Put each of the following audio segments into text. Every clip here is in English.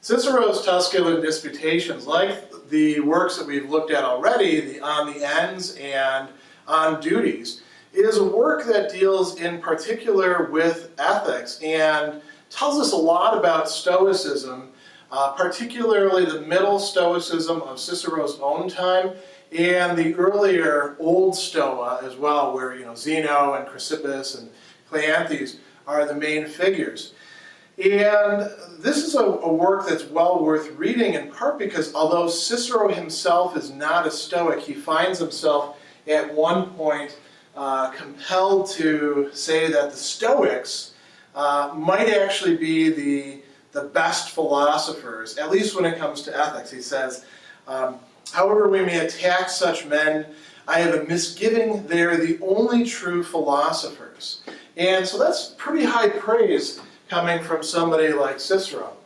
Cicero's Tusculan Disputations, like the works that we've looked at already, the On the Ends and On Duties, is a work that deals in particular with ethics and tells us a lot about Stoicism, particularly the middle Stoicism of Cicero's own time and the earlier Old Stoa as well, where Zeno and Chrysippus and Cleanthes are the main figures. And this is a work that's well worth reading, in part because although Cicero himself is not a Stoic, he finds himself at one point compelled to say that the Stoics might actually be the best philosophers, at least when it comes to ethics. He says, however we may attack such men, I have a misgiving they are the only true philosophers. And so that's pretty high praise coming from somebody like Cicero.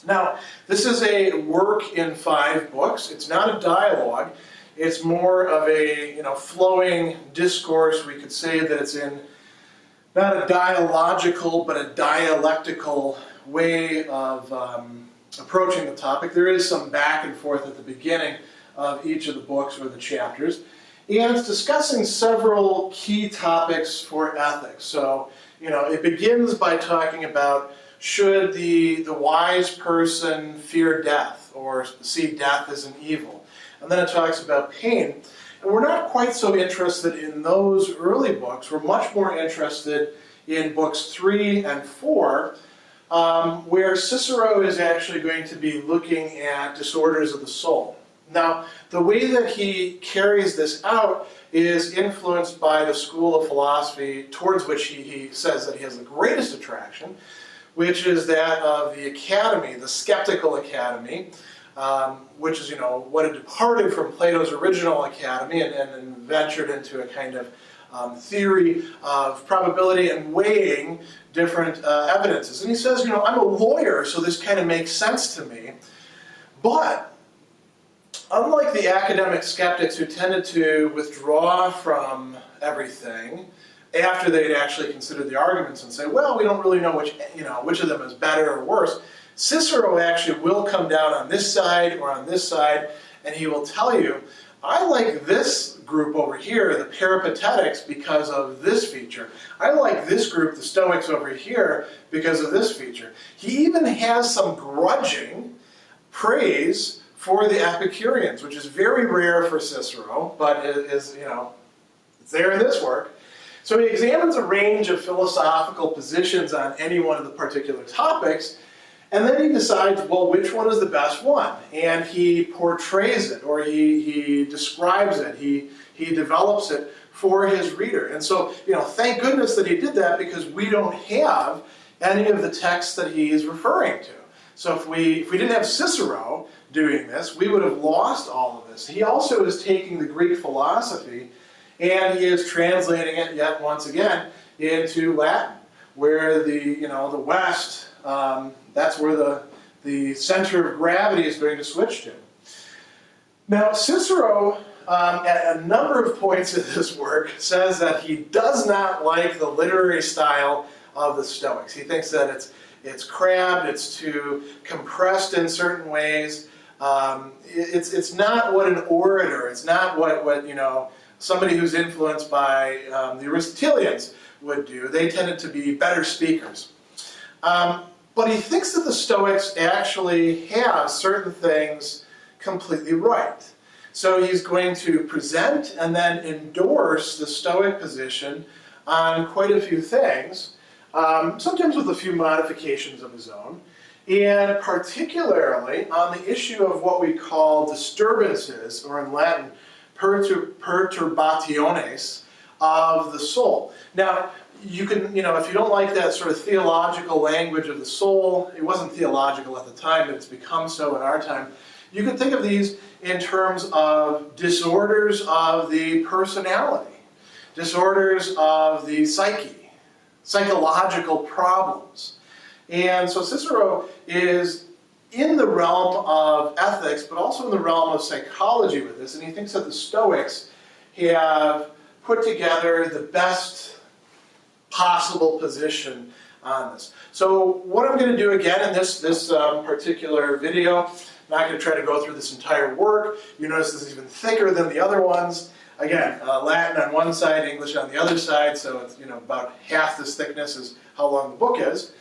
Now, this is a work in 5 books. It's not a dialogue. It's more of a flowing discourse. We could say that it's in not a dialogical, but a dialectical way of approaching the topic. There is some back and forth at the beginning of each of the books or the chapters. And it's discussing several key topics for ethics. So, it begins by talking about, should the wise person fear death or see death as an evil? And then it talks about pain. And we're not quite so interested in those early books. We're much more interested in books 3 and 4, where Cicero is actually going to be looking at disorders of the soul. Now, the way that he carries this out is influenced by the school of philosophy towards which he says that he has the greatest attraction, which is that of the academy, the skeptical academy, which is, what had departed from Plato's original academy and ventured into a kind of theory of probability and weighing different evidences. And he says, I'm a lawyer, so this kind of makes sense to me. But unlike the academic skeptics who tended to withdraw from everything after they'd actually considered the arguments and say, well, we don't really know which of them is better or worse, Cicero actually will come down on this side or on this side, and he will tell you, I like this group over here, the Peripatetics, because of this feature. I like this group, the Stoics, over here because of this feature. He even has some grudging praise for the Epicureans, which is very rare for Cicero, but is it's there in this work. So he examines a range of philosophical positions on any one of the particular topics, and then he decides, well, which one is the best one? And he portrays it, or he describes it, he develops it for his reader. And so, thank goodness that he did that, because we don't have any of the texts that he's referring to. So if we didn't have Cicero doing this, we would have lost all of this. He also is taking the Greek philosophy and he is translating it yet once again into Latin, where the West, that's where the center of gravity is going to switch to. Now, Cicero, at a number of points in this work, says that he does not like the literary style of the Stoics. He thinks that it's crabbed, it's too compressed in certain ways. It's not what an orator, it's not what somebody who's influenced by the Aristotelians would do. They tended to be better speakers. But he thinks that the Stoics actually have certain things completely right. So he's going to present and then endorse the Stoic position on quite a few things, sometimes with a few modifications of his own, and particularly on the issue of what we call disturbances, or in Latin, perturbationes of the soul. Now, you can, if you don't like that sort of theological language of the soul, it wasn't theological at the time, but it's become so in our time, you can think of these in terms of disorders of the personality, disorders of the psyche, psychological problems. And so Cicero is in the realm of ethics, but also in the realm of psychology with this, and he thinks that the Stoics have put together the best possible position on this. So what I'm going to do again in this particular video, I'm not going to try to go through this entire work. You notice this is even thicker than the other ones. Again, Latin on one side, English on the other side, so it's about half this thickness is how long the book is.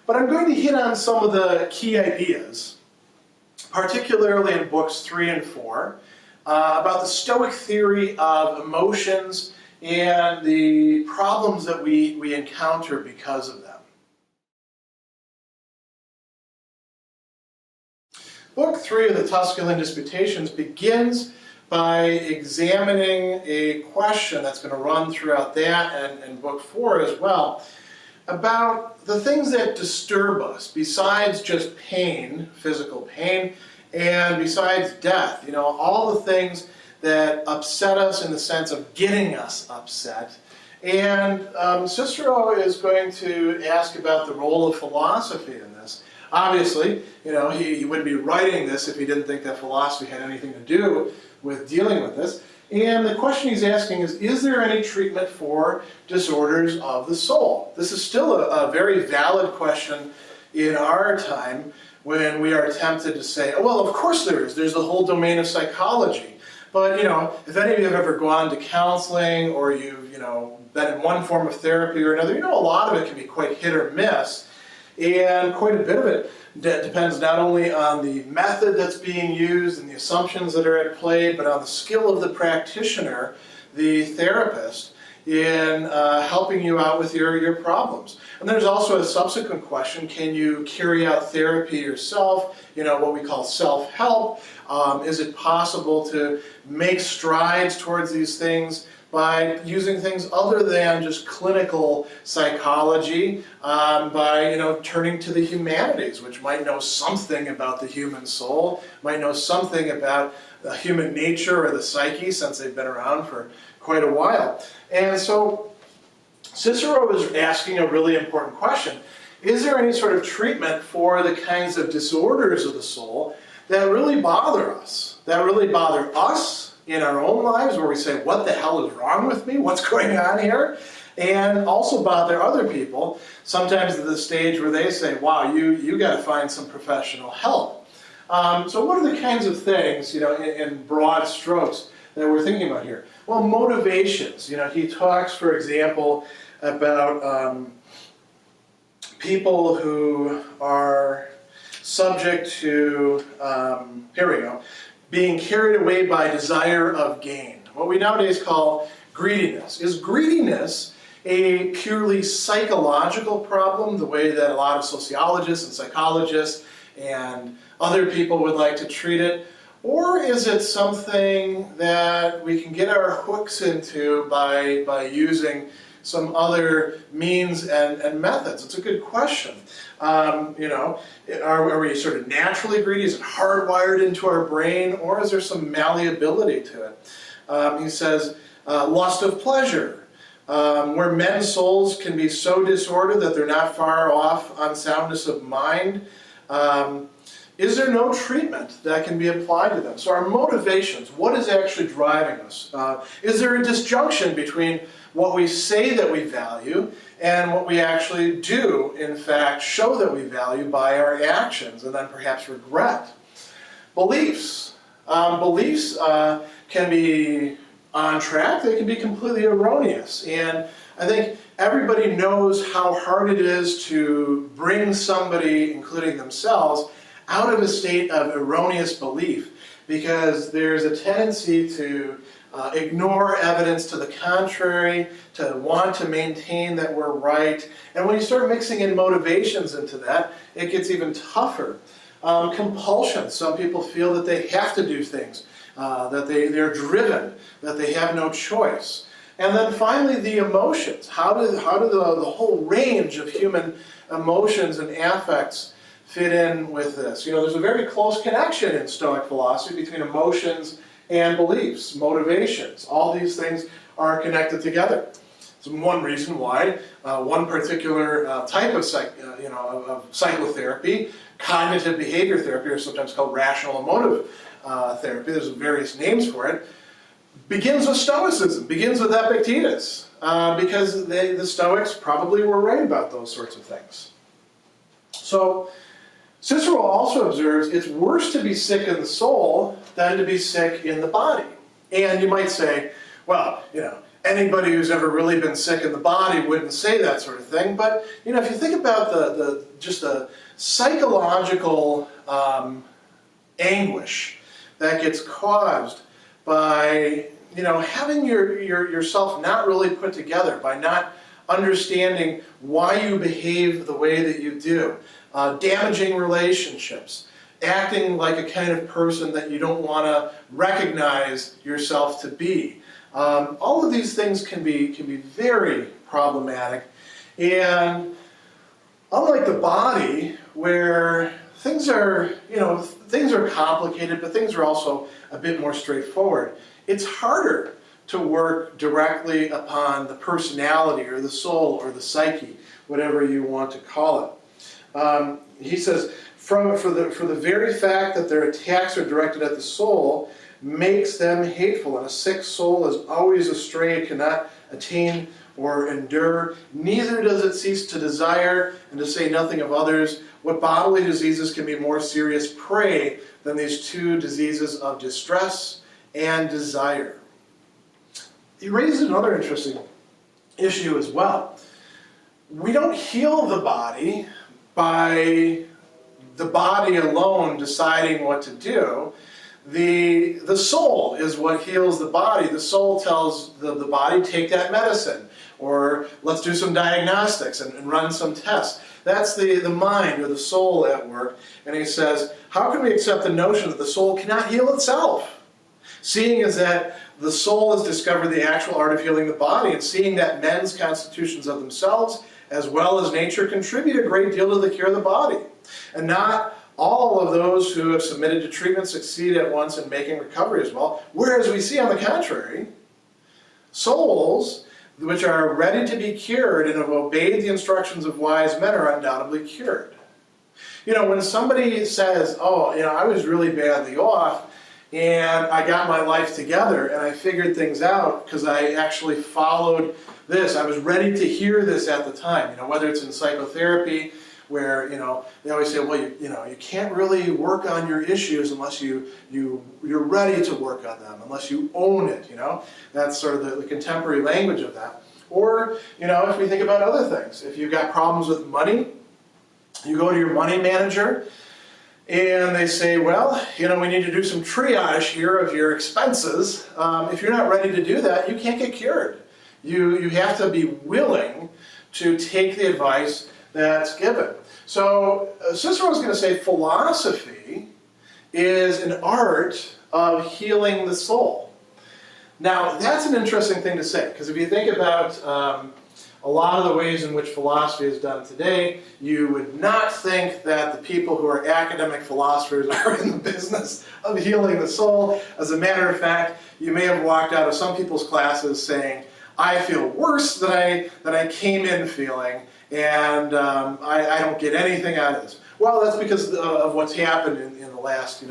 But I'm going to hit on some of the key ideas, particularly in books 3 and 4, about the Stoic theory of emotions and the problems that we encounter because of them. Book 3 of the Tusculan Disputations begins by examining a question that's going to run throughout that and book 4 as well, about the things that disturb us, besides just pain, physical pain, and besides death. All the things that upset us in the sense of getting us upset. And Cicero is going to ask about the role of philosophy in this. Obviously, he wouldn't be writing this if he didn't think that philosophy had anything to do with dealing with this. And the question he's asking is there any treatment for disorders of the soul? This is still a very valid question in our time when we are tempted to say, oh, well, of course there is. There's the whole domain of psychology. But, if any of you have ever gone to counseling or you've, been in one form of therapy or another, a lot of it can be quite hit or miss. And quite a bit of it depends not only on the method that's being used and the assumptions that are at play, but on the skill of the practitioner, the therapist, in helping you out with your problems. And there's also a subsequent question: can you carry out therapy yourself? What we call self-help. Is it possible to make strides towards these things by using things other than just clinical psychology, by turning to the humanities, which might know something about the human soul, might know something about the human nature or the psyche, since they've been around for quite a while. And so Cicero is asking a really important question. Is there any sort of treatment for the kinds of disorders of the soul that really bother us, in our own lives, where we say, what the hell is wrong with me? What's going on here? And also bother other people, sometimes at the stage where they say, wow, you got to find some professional help. So what are the kinds of things, in broad strokes that we're thinking about here? Well, motivations. He talks, for example, about people who are subject to, being carried away by desire of gain, what we nowadays call greediness. Is greediness a purely psychological problem, the way that a lot of sociologists and psychologists and other people would like to treat it? Or is it something that we can get our hooks into by using some other means and methods? It's a good question. Are we sort of naturally greedy? Is it hardwired into our brain? Or is there some malleability to it? He says, lust of pleasure, where men's souls can be so disordered that they're not far off on soundness of mind. Is there no treatment that can be applied to them? So our motivations, what is actually driving us? Is there a disjunction between what we say that we value and what we actually do, in fact, show that we value by our actions and then perhaps regret? Beliefs. Beliefs can be on track, they can be completely erroneous. And I think everybody knows how hard it is to bring somebody, including themselves, out of a state of erroneous belief, because there's a tendency to ignore evidence to the contrary, to want to maintain that we're right. And when you start mixing in motivations into that, it gets even tougher. Compulsion. Some people feel that they have to do things, that they're driven, that they have no choice. And then finally, the emotions. How do the whole range of human emotions and affects fit in with this? There's a very close connection in Stoic philosophy between emotions and beliefs, motivations. All these things are connected together. So one reason why one particular type of psychotherapy, cognitive behavior therapy, or sometimes called rational emotive therapy, there's various names for it, begins with Stoicism, begins with Epictetus. because the Stoics probably were right about those sorts of things. So Cicero also observes it's worse to be sick in the soul than to be sick in the body. And you might say, well, anybody who's ever really been sick in the body wouldn't say that sort of thing. But, if you think about just the psychological anguish that gets caused by, having yourself not really put together, by not understanding why you behave the way that you do, damaging relationships, acting like a kind of person that you don't want to recognize yourself to be. All of these things can be very problematic, and unlike the body, where things are complicated, but things are also a bit more straightforward, it's harder to work directly upon the personality or the soul or the psyche, whatever you want to call it. He says, for the very fact that their attacks are directed at the soul makes them hateful, and a sick soul is always astray, cannot attain or endure, neither does it cease to desire, and to say nothing of others. What bodily diseases can be more serious prey than these two diseases of distress and desire? He raises another interesting issue as well. We don't heal the body by the body alone deciding what to do. The soul is what heals the body. The soul tells the body, take that medicine, or let's do some diagnostics and run some tests. That's the mind or the soul at work. And he says, how can we accept the notion that the soul cannot heal itself? Seeing as that the soul has discovered the actual art of healing the body, and seeing that men's constitutions of themselves, as well as nature, contribute a great deal to the cure of the body. And not all of those who have submitted to treatment succeed at once in making recovery as well. Whereas we see, on the contrary, souls which are ready to be cured and have obeyed the instructions of wise men are undoubtedly cured. When somebody says, I was really badly off, and I got my life together, and I figured things out because I actually followed this. I was ready to hear this at the time. Whether it's in psychotherapy, where they always say, well, you can't really work on your issues unless you're ready to work on them, unless you own it. That's sort of the contemporary language of that. Or if we think about other things, if you've got problems with money, you go to your money manager. And they say, well, we need to do some triage here of your expenses. If you're not ready to do that, you can't get cured. You have to be willing to take the advice that's given. So Cicero's going to say philosophy is an art of healing the soul. Now, that's an interesting thing to say, because if you think about a lot of the ways in which philosophy is done today, you would not think that the people who are academic philosophers are in the business of healing the soul. As a matter of fact, you may have walked out of some people's classes saying, I feel worse than I came in feeling, and I don't get anything out of this. Well, that's because of what's happened in the last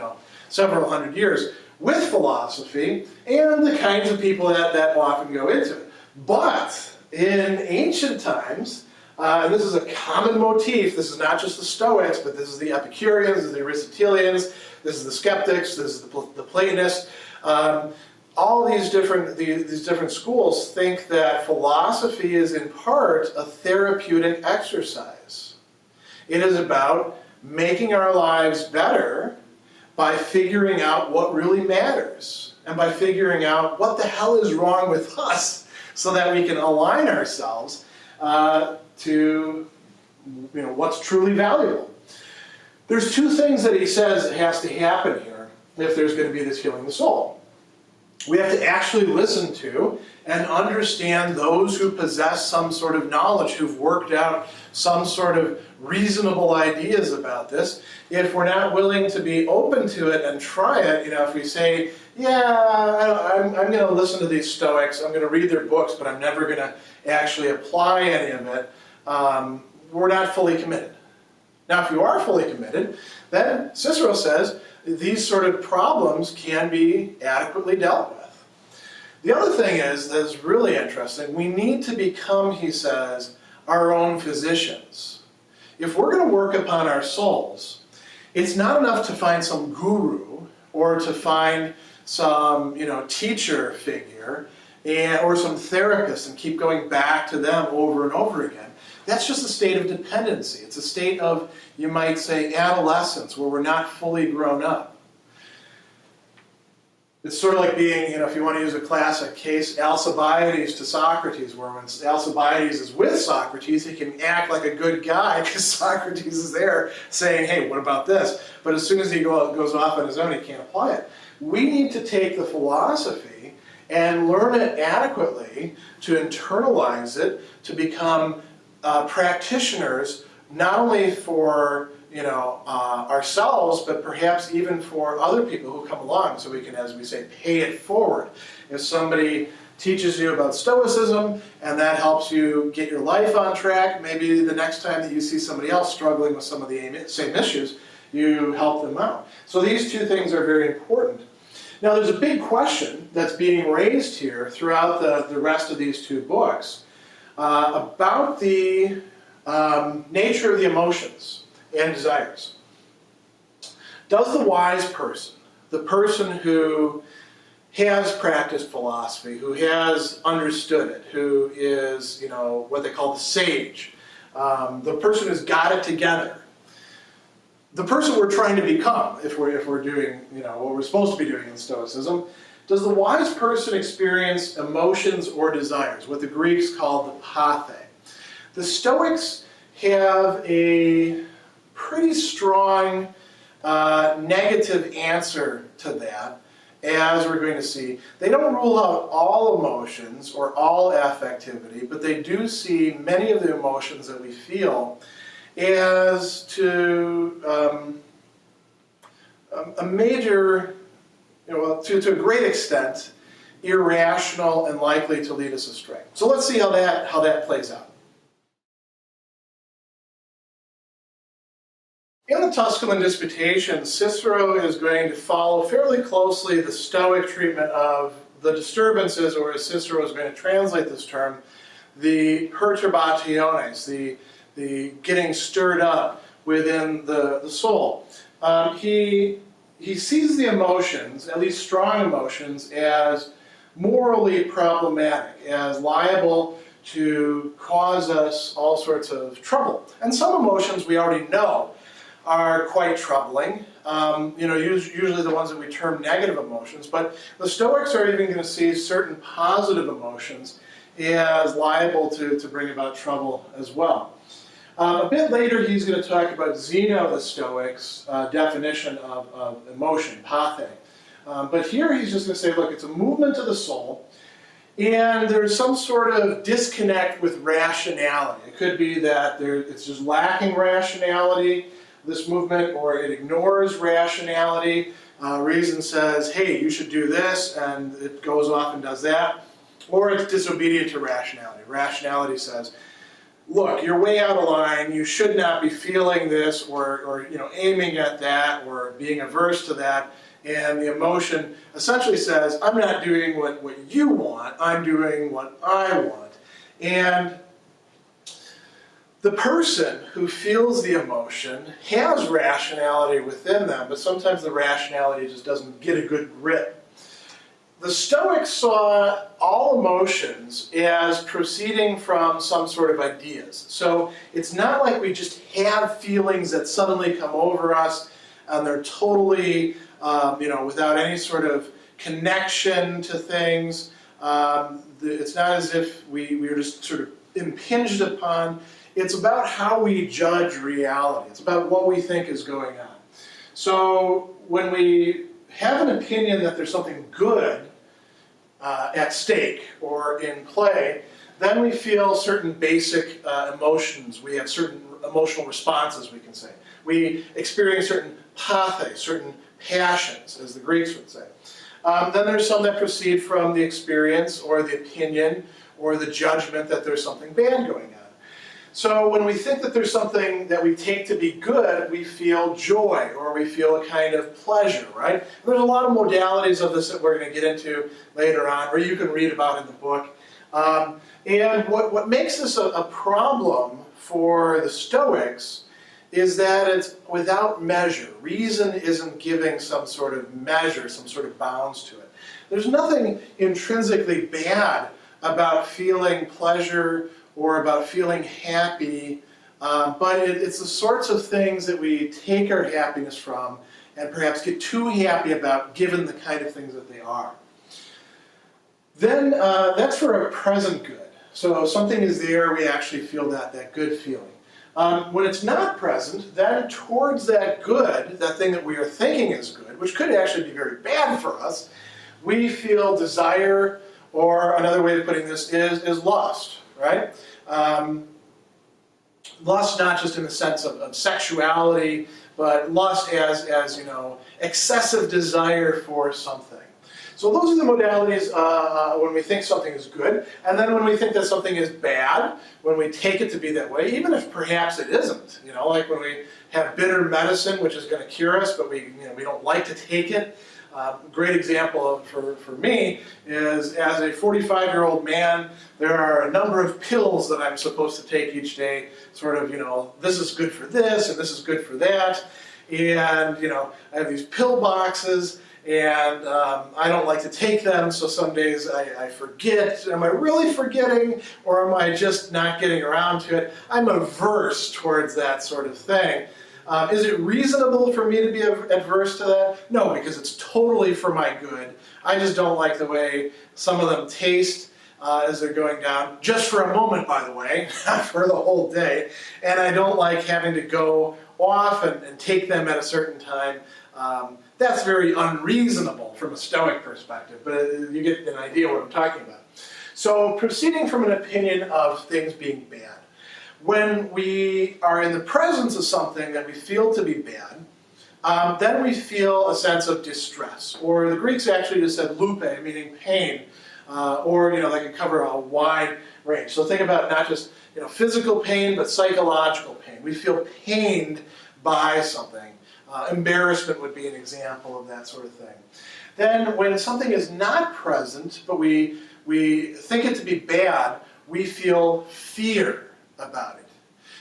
several hundred years with philosophy and the kinds of people that often go into it. But in ancient times, and this is a common motif, this is not just the Stoics, but this is the Epicureans, this is the Aristotelians, this is the Skeptics, this is the Platonists. All these different schools think that philosophy is in part a therapeutic exercise. It is about making our lives better by figuring out what really matters, and by figuring out what the hell is wrong with us, so that we can align ourselves to what's truly valuable. There's two things that he says has to happen here if there's going to be this healing of the soul. We have to actually listen to and understand those who possess some sort of knowledge, who've worked out some sort of reasonable ideas about this. If we're not willing to be open to it and try it, if we say, I'm going to listen to these Stoics, I'm going to read their books, but I'm never going to actually apply any of it, we're not fully committed. Now, if you are fully committed, then Cicero says these sort of problems can be adequately dealt with. The other thing is, that's really interesting, we need to become, he says, our own physicians. If we're going to work upon our souls, it's not enough to find some guru or to find some, teacher figure or some therapist and keep going back to them over and over again. That's just a state of dependency. It's a state of, you might say, adolescence, where we're not fully grown up. It's sort of like being, if you want to use a classic case, Alcibiades to Socrates, where when Alcibiades is with Socrates, he can act like a good guy because Socrates is there saying, hey, what about this? But as soon as he goes off on his own, he can't apply it. We need to take the philosophy and learn it adequately to internalize it, to become practitioners, not only for ourselves, but perhaps even for other people who come along, so we can, as we say, pay it forward. If somebody teaches you about Stoicism and that helps you get your life on track, maybe the next time that you see somebody else struggling with some of the same issues, you help them out. So these two things are very important. Now there's a big question that's being raised here throughout the rest of these two books about the nature of the emotions and desires. Does the wise person, the person who has practiced philosophy, who has understood it, who is, what they call the sage, the person who's got it together, the person we're trying to become, if we're doing, what we're supposed to be doing in Stoicism, does the wise person experience emotions or desires, what the Greeks call the pathe? The Stoics have a pretty strong negative answer to that, as we're going to see. They don't rule out all emotions or all affectivity, but they do see many of the emotions that we feel as to a major, to a great extent, irrational and likely to lead us astray. So let's see how that plays out. In the Tusculan Disputations, Cicero is going to follow fairly closely the Stoic treatment of the disturbances, or as Cicero is going to translate this term, the perturbationes, the getting stirred up within the soul. He sees the emotions, at least strong emotions, as morally problematic, as liable to cause us all sorts of trouble. And some emotions we already know are quite troubling, usually the ones that we term negative emotions, but the Stoics are even going to see certain positive emotions as liable to bring about trouble as well. A bit later he's going to talk about Zeno the Stoic's definition of emotion, pathe. But here he's just going to say, look, it's a movement of the soul, and there's some sort of disconnect with rationality. It could be that it's just lacking rationality, this movement, or it ignores rationality. Reason says, hey, you should do this, and it goes off and does that. Or it's disobedient to rationality. Rationality says, look, you're way out of line, you should not be feeling this, or aiming at that, or being averse to that. And the emotion essentially says, I'm not doing what you want, I'm doing what I want. And the person who feels the emotion has rationality within them, but sometimes the rationality just doesn't get a good grip. The Stoics saw all emotions as proceeding from some sort of ideas. So it's not like we just have feelings that suddenly come over us and they're totally, without any sort of connection to things. It's not as if we're just sort of impinged upon. It's about how we judge reality. It's about what we think is going on. So when we have an opinion that there's something good at stake or in play, then we feel certain basic emotions. We have certain emotional responses, we can say. We experience certain pathe, certain passions, as the Greeks would say. Then there's some that proceed from the experience or the opinion or the judgment that there's something bad going on. So when we think that there's something that we take to be good, we feel joy or we feel a kind of pleasure, right? And there's a lot of modalities of this that we're going to get into later on, or you can read about in the book. And what makes this a problem for the Stoics is that it's without measure. Reason isn't giving some sort of measure, some sort of bounds to it. There's nothing intrinsically bad about feeling pleasure or about feeling happy, but it's the sorts of things that we take our happiness from and perhaps get too happy about given the kind of things that they are. Then that's for a present good. So if something is there, we actually feel that good feeling. When it's not present, then towards that good, that thing that we are thinking is good, which could actually be very bad for us, we feel desire, or another way of putting this is lust, right? Lust not just in the sense of sexuality, but lust as excessive desire for something. So those are the modalities when we think something is good, and then when we think that something is bad, when we take it to be that way, even if perhaps it isn't. Like when we have bitter medicine, which is going to cure us, but we don't like to take it. Great example for me is as a 45-year-old man, there are a number of pills that I'm supposed to take each day, sort of, this is good for this and this is good for that. And, I have these pill boxes and I don't like to take them, so some days I forget. Am I really forgetting or am I just not getting around to it? I'm averse towards that sort of thing. Is it reasonable for me to be adverse to that? No, because it's totally for my good. I just don't like the way some of them taste as they're going down, just for a moment, by the way, not for the whole day. And I don't like having to go off and take them at a certain time. That's very unreasonable from a Stoic perspective, but you get an idea what I'm talking about. So proceeding from an opinion of things being bad. When we are in the presence of something that we feel to be bad, then we feel a sense of distress. Or the Greeks actually just said lupe, meaning pain. Or, they can cover a wide range. So think about not just, physical pain, but psychological pain. We feel pained by something. Embarrassment would be an example of that sort of thing. Then when something is not present, but we think it to be bad, we feel fear about it.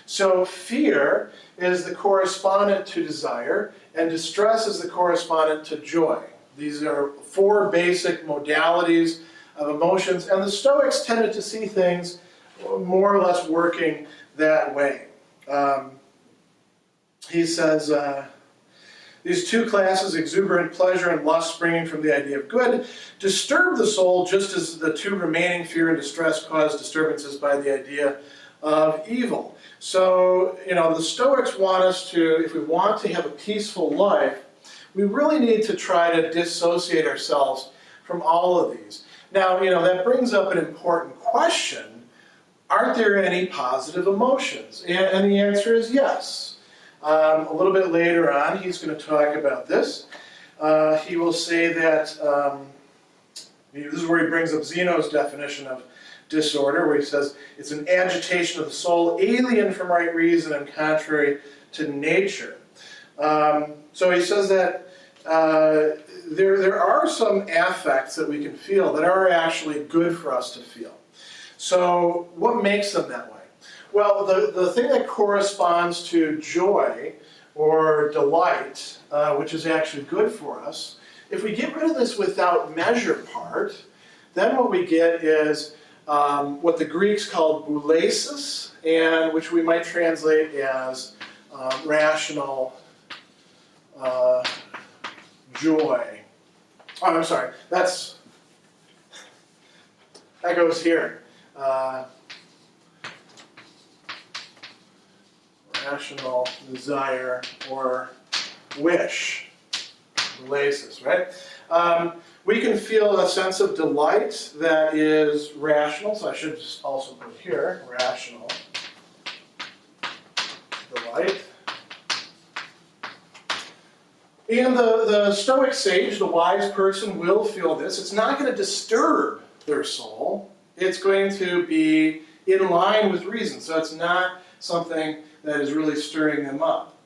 So fear is the correspondent to desire, and distress is the correspondent to joy. These are four basic modalities of emotions, and the Stoics tended to see things more or less working that way. He says, these two classes, exuberant pleasure and lust springing from the idea of good, disturb the soul just as the two remaining, fear and distress, cause disturbances by the idea of evil. So, the Stoics want us to, if we want to have a peaceful life, we really need to try to dissociate ourselves from all of these. Now, that brings up an important question. Aren't there any positive emotions? And the answer is yes. A little bit later on, he's going to talk about this. He will say that, this is where he brings up Zeno's definition of disorder, where he says it's an agitation of the soul alien from right reason and contrary to nature. So he says that there are some affects that we can feel that are actually good for us to feel. So what makes them that way? Well, the thing that corresponds to joy or delight, which is actually good for us, if we get rid of this without measure part, then what we get is what the Greeks called boulesis, and which we might translate as rational joy. Oh, I'm sorry. That goes here. Rational desire or wish. Boulesis, right? We can feel a sense of delight that is rational, so I should just also put here, rational delight. And the Stoic sage, the wise person, will feel this. It's not going to disturb their soul. It's going to be in line with reason. So it's not something that is really stirring them up.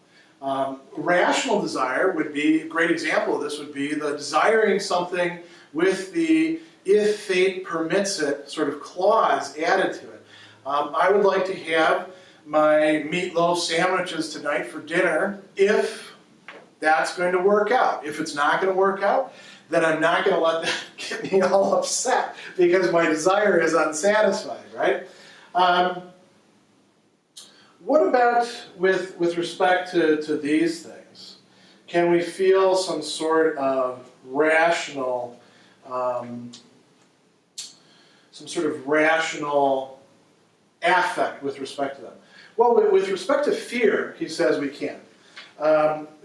Rational desire would be, a great example of this would be the desiring something with the if fate permits it sort of clause added to it. I would like to have my meatloaf sandwiches tonight for dinner if that's going to work out. If it's not going to work out, then I'm not going to let that get me all upset because my desire is unsatisfied, right? What about with respect to these things? Can we feel some sort of rational affect with respect to them? Well, with respect to fear, he says we can.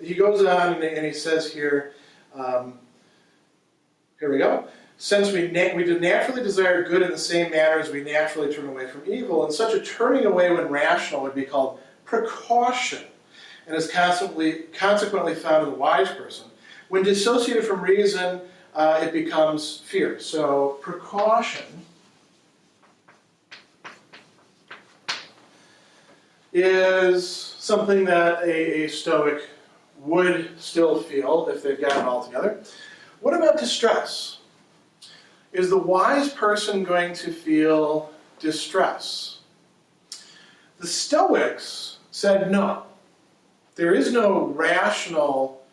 He goes on and he says here, here we go. Since we do naturally desire good in the same manner as we naturally turn away from evil, and such a turning away when rational would be called precaution, and is consequently found in the wise person. When dissociated from reason, it becomes fear. So precaution is something that a Stoic would still feel if they've got it all together. What about distress? Is the wise person going to feel distress? The Stoics said no. There is no rational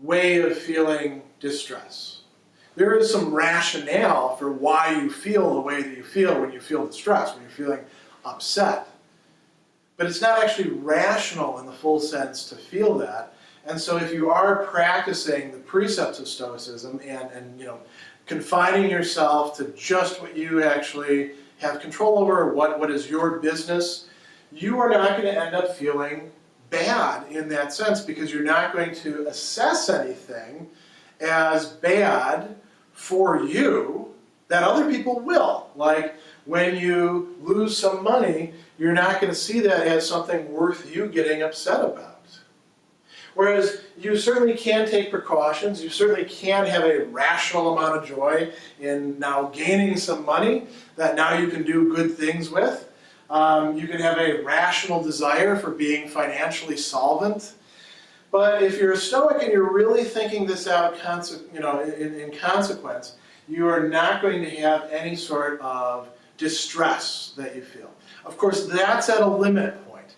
way of feeling distress. There is some rationale for why you feel the way that you feel when you feel distress, when you're feeling upset. But it's not actually rational in the full sense to feel that. And so if you are practicing the precepts of Stoicism and confining yourself to just what you actually have control over, what is your business, you are not going to end up feeling bad in that sense because you're not going to assess anything as bad for you that other people will. Like when you lose some money, you're not going to see that as something worth you getting upset about. Whereas you certainly can take precautions, you certainly can have a rational amount of joy in now gaining some money that now you can do good things with. You can have a rational desire for being financially solvent. But if you're a Stoic and you're really thinking this out in consequence, you are not going to have any sort of distress that you feel. Of course, that's at a limit point.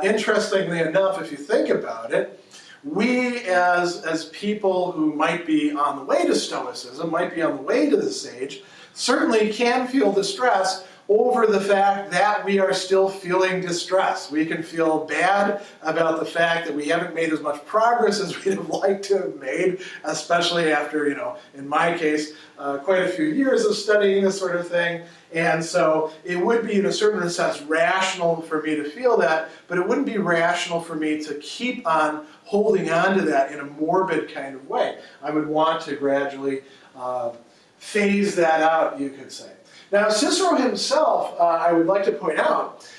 Interestingly enough, if you think about it, we as people who might be on the way to Stoicism, might be on the way to the sage, certainly can feel distress over the fact that we are still feeling distress. We can feel bad about the fact that we haven't made as much progress as we'd have liked to have made, especially after, in my case, quite a few years of studying this sort of thing. And so it would be, in a certain sense, rational for me to feel that, but it wouldn't be rational for me to keep on holding on to that in a morbid kind of way. I would want to gradually phase that out, you could say. Now, Cicero himself, I would like to point out,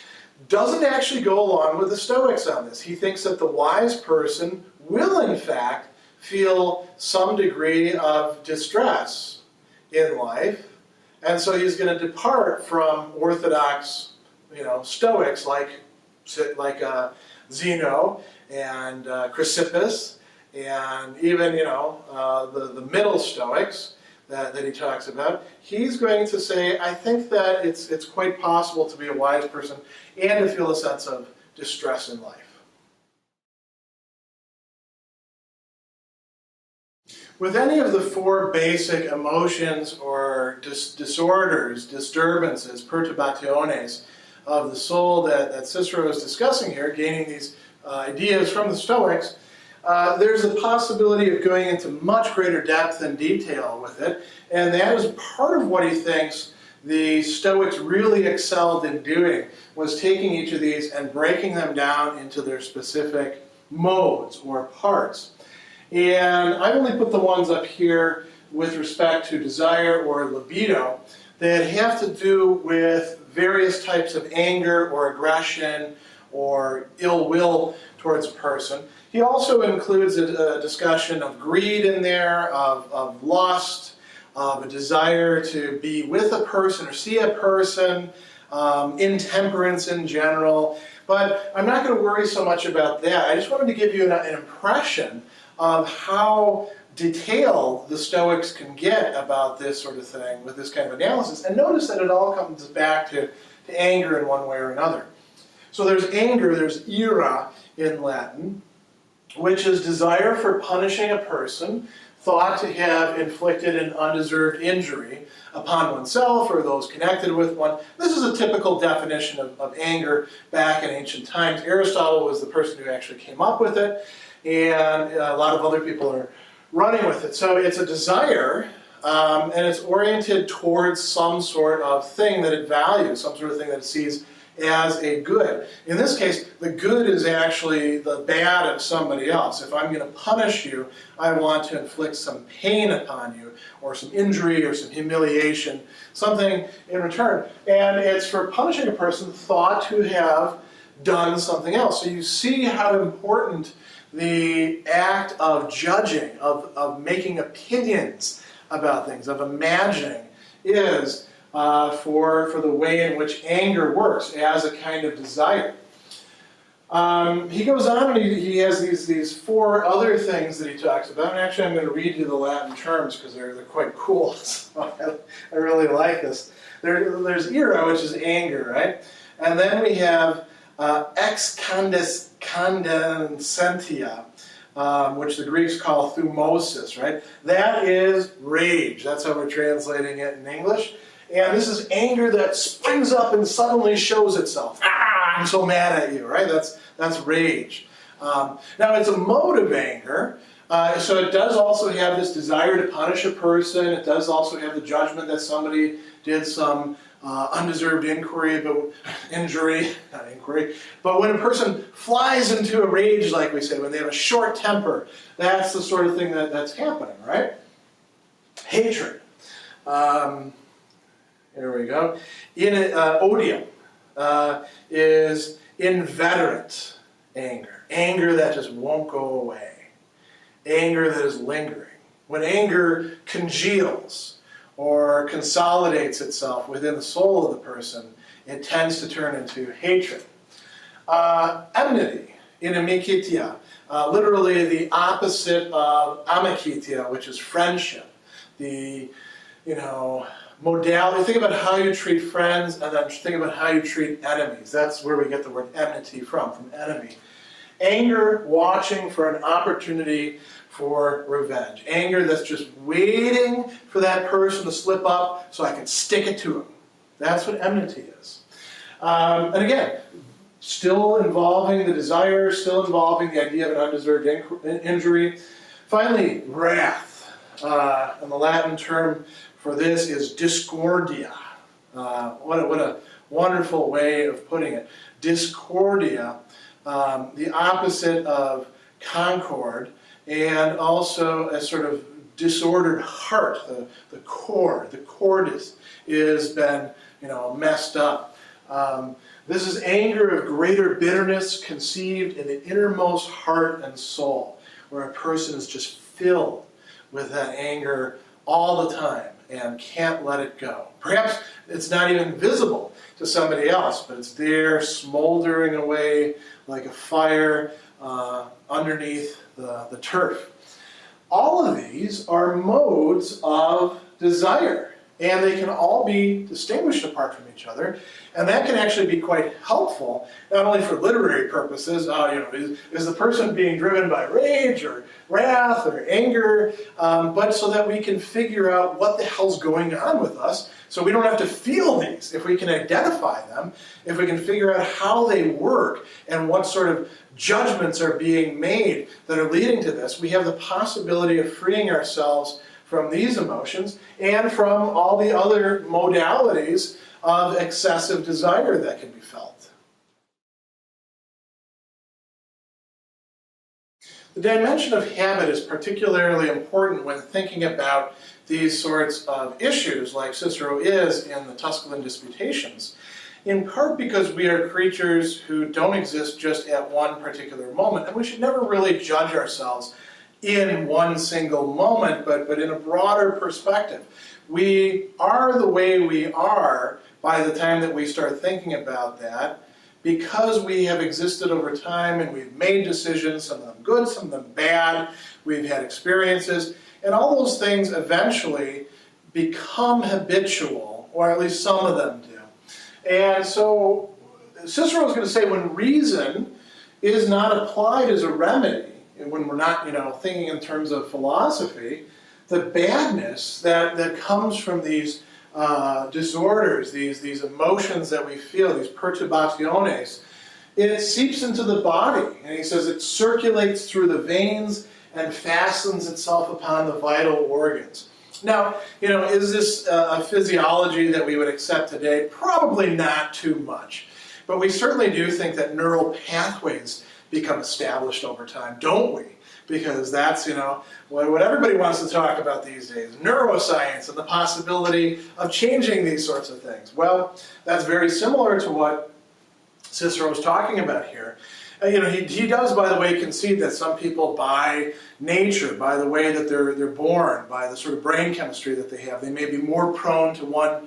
doesn't actually go along with the Stoics on this. He thinks that the wise person will, in fact, feel some degree of distress in life, and so he's going to depart from orthodox, Stoics like Zeno and Chrysippus, and even the middle Stoics that he talks about. He's going to say, I think that it's quite possible to be a wise person and to feel a sense of distress in life. With any of the four basic emotions or disorders, disturbances, perturbationes of the soul that Cicero is discussing here, gaining these ideas from the Stoics, there's a possibility of going into much greater depth and detail with it, and that is part of what he thinks the Stoics really excelled in doing, was taking each of these and breaking them down into their specific modes or parts. And I only put the ones up here with respect to desire or libido that have to do with various types of anger or aggression or ill will towards a person. He also includes a discussion of greed in there, of lust, of a desire to be with a person or see a person, intemperance in general. But I'm not going to worry so much about that. I just wanted to give you an impression of how detailed the Stoics can get about this sort of thing with this kind of analysis. And notice that it all comes back to anger in one way or another. So there's anger, there's ira in Latin, which is desire for punishing a person thought to have inflicted an undeserved injury upon oneself or those connected with one. This is a typical definition of anger back in ancient times. Aristotle was the person who actually came up with it, and a lot of other people are running with it. So it's a desire, and it's oriented towards some sort of thing that it values, some sort of thing that it sees as a good. In this case, the good is actually the bad of somebody else. If I'm going to punish you, I want to inflict some pain upon you, or some injury, or some humiliation, something in return. And it's for punishing a person thought to have done something else. So you see how important the act of judging, of making opinions about things, of imagining, is for the way in which anger works as a kind of desire. He goes on and he has these four other things that he talks about. And actually I'm going to read you the Latin terms because they're quite cool. So I really like this. There's ira, which is anger, right? And then we have excandescentia, which the Greeks call thumosis, right? That is rage. That's how we're translating it in English. And this is anger that springs up and suddenly shows itself. I'm so mad at you, right? That's rage. Now it's a mode of anger, so it does also have this desire to punish a person. It does also have the judgment that somebody did some undeserved injury. But when a person flies into a rage, like we say, when they have a short temper, that's the sort of thing that's happening, right? Hatred. Here we go. Odium is inveterate anger. Anger that just won't go away. Anger that is lingering. When anger congeals or consolidates itself within the soul of the person, it tends to turn into hatred. Enmity, inimikitia, literally the opposite of amikitia, which is friendship. The, modality. Think about how you treat friends, and then think about how you treat enemies. That's where we get the word enmity from enemy. Anger, watching for an opportunity for revenge. Anger that's just waiting for that person to slip up so I can stick it to him. That's what enmity is. And again, still involving the desire, still involving the idea of an undeserved injury. Finally, wrath. And the Latin term for this is discordia. What a wonderful way of putting it. Discordia, the opposite of concord, and also a sort of disordered heart. The cordis is been messed up. This is anger of greater bitterness conceived in the innermost heart and soul, where a person is just filled with that anger all the time and can't let it go. Perhaps it's not even visible to somebody else, but it's there smoldering away like a fire underneath the turf. All of these are modes of desire, and they can all be distinguished apart from each other, and that can actually be quite helpful, not only for literary purposes, is the person being driven by rage or wrath or anger, but so that we can figure out what the hell's going on with us, so we don't have to feel these. If we can identify them, if we can figure out how they work and what sort of judgments are being made that are leading to this, we have the possibility of freeing ourselves from these emotions and from all the other modalities of excessive desire that can be felt. The dimension of habit is particularly important when thinking about these sorts of issues, like Cicero is in the Tusculan Disputations, in part because we are creatures who don't exist just at one particular moment, and we should never really judge ourselves in one single moment, but in a broader perspective. We are the way we are by the time that we start thinking about that because we have existed over time and we've made decisions, some of them good, some of them bad, we've had experiences, and all those things eventually become habitual, or at least some of them do. And so Cicero is going to say when reason is not applied as a remedy, and when we're not, thinking in terms of philosophy, the badness that comes from these disorders, these emotions that we feel, these perturbaciones, it seeps into the body. And he says it circulates through the veins and fastens itself upon the vital organs. Now, is this a physiology that we would accept today? Probably not too much. But we certainly do think that neural pathways become established over time, don't we? Because that's, what everybody wants to talk about these days, neuroscience and the possibility of changing these sorts of things. Well, that's very similar to what Cicero was talking about here. He does, by the way, concede that some people, by nature, by the way that they're born, by the sort of brain chemistry that they have, they may be more prone to one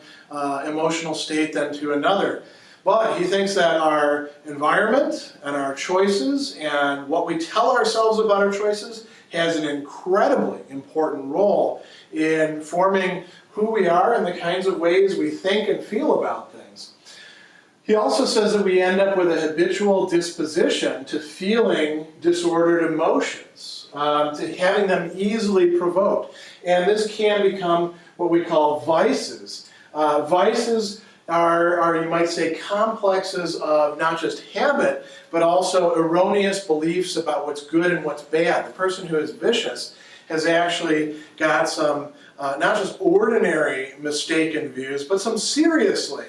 emotional state than to another. But he thinks that our environment and our choices and what we tell ourselves about our choices has an incredibly important role in forming who we are and the kinds of ways we think and feel about things. He also says that we end up with a habitual disposition to feeling disordered emotions, to having them easily provoked. And this can become what we call vices. Vices are, you might say, complexes of not just habit, but also erroneous beliefs about what's good and what's bad. The person who is vicious has actually got some, not just ordinary mistaken views, but some seriously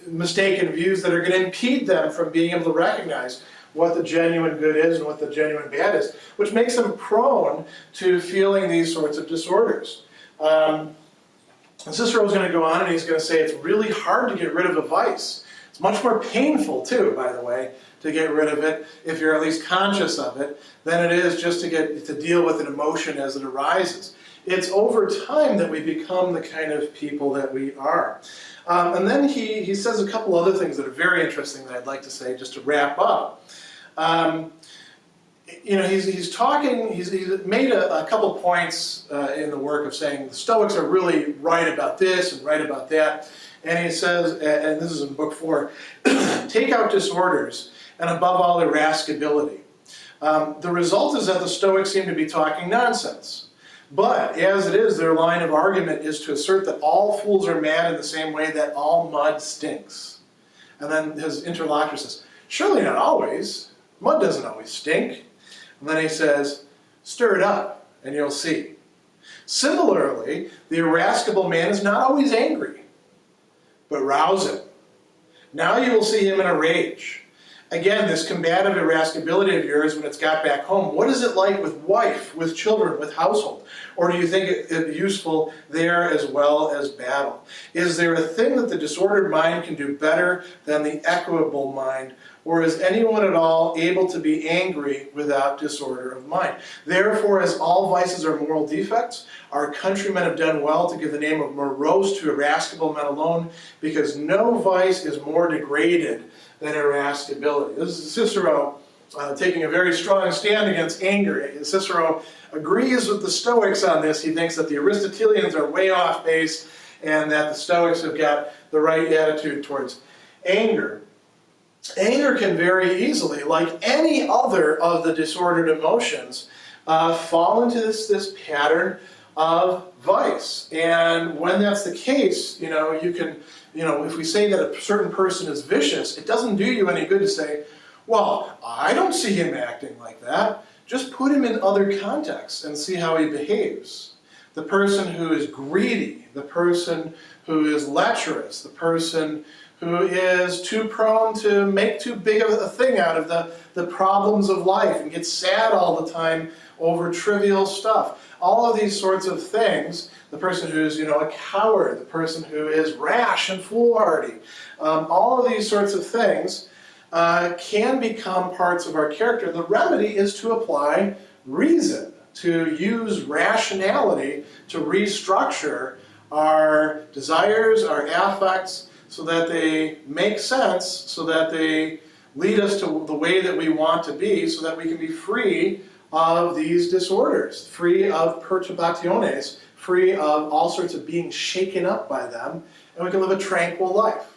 mistaken views that are going to impede them from being able to recognize what the genuine good is and what the genuine bad is, which makes them prone to feeling these sorts of disorders. And Cicero is going to go on and he's going to say it's really hard to get rid of a vice. It's much more painful too, by the way, to get rid of it if you're at least conscious of it than it is just to deal with an emotion as it arises. It's over time that we become the kind of people that we are. And then he says a couple other things that are very interesting that I'd like to say just to wrap up. He's made a couple points in the work of saying the Stoics are really right about this and right about that. And he says, and this is in book 4, take out disorders and above all irascibility. The result is that the Stoics seem to be talking nonsense. But as it is, their line of argument is to assert that all fools are mad in the same way that all mud stinks. And then his interlocutor says, surely not always. Mud doesn't always stink. And then he says, stir it up and you'll see. Similarly, the irascible man is not always angry, but rouse him. Now you will see him in a rage. Again, this combative irascibility of yours when it's got back home, what is it like with wife, with children, with household? Or do you think it useful there as well as battle? Is there a thing that the disordered mind can do better than the equable mind? Or is anyone at all able to be angry without disorder of mind? Therefore, as all vices are moral defects, our countrymen have done well to give the name of morose to irascible men alone, because no vice is more degraded than irascibility. This is Cicero taking a very strong stand against anger. Cicero agrees with the Stoics on this. He thinks that the Aristotelians are way off base and that the Stoics have got the right attitude towards anger. Anger can very easily, like any other of the disordered emotions, fall into this pattern of vice. And when that's the case, you can, if we say that a certain person is vicious, it doesn't do you any good to say, well, I don't see him acting like that. Just put him in other contexts and see how he behaves. The person who is greedy, the person who is lecherous, the person who is too prone to make too big of a thing out of the problems of life and gets sad all the time over trivial stuff. All of these sorts of things, the person who's, a coward, the person who is rash and foolhardy, all of these sorts of things can become parts of our character. The remedy is to apply reason, to use rationality to restructure our desires, our affects, so that they make sense, so that they lead us to the way that we want to be, so that we can be free of these disorders, free of perturbationes, free of all sorts of being shaken up by them, and we can live a tranquil life.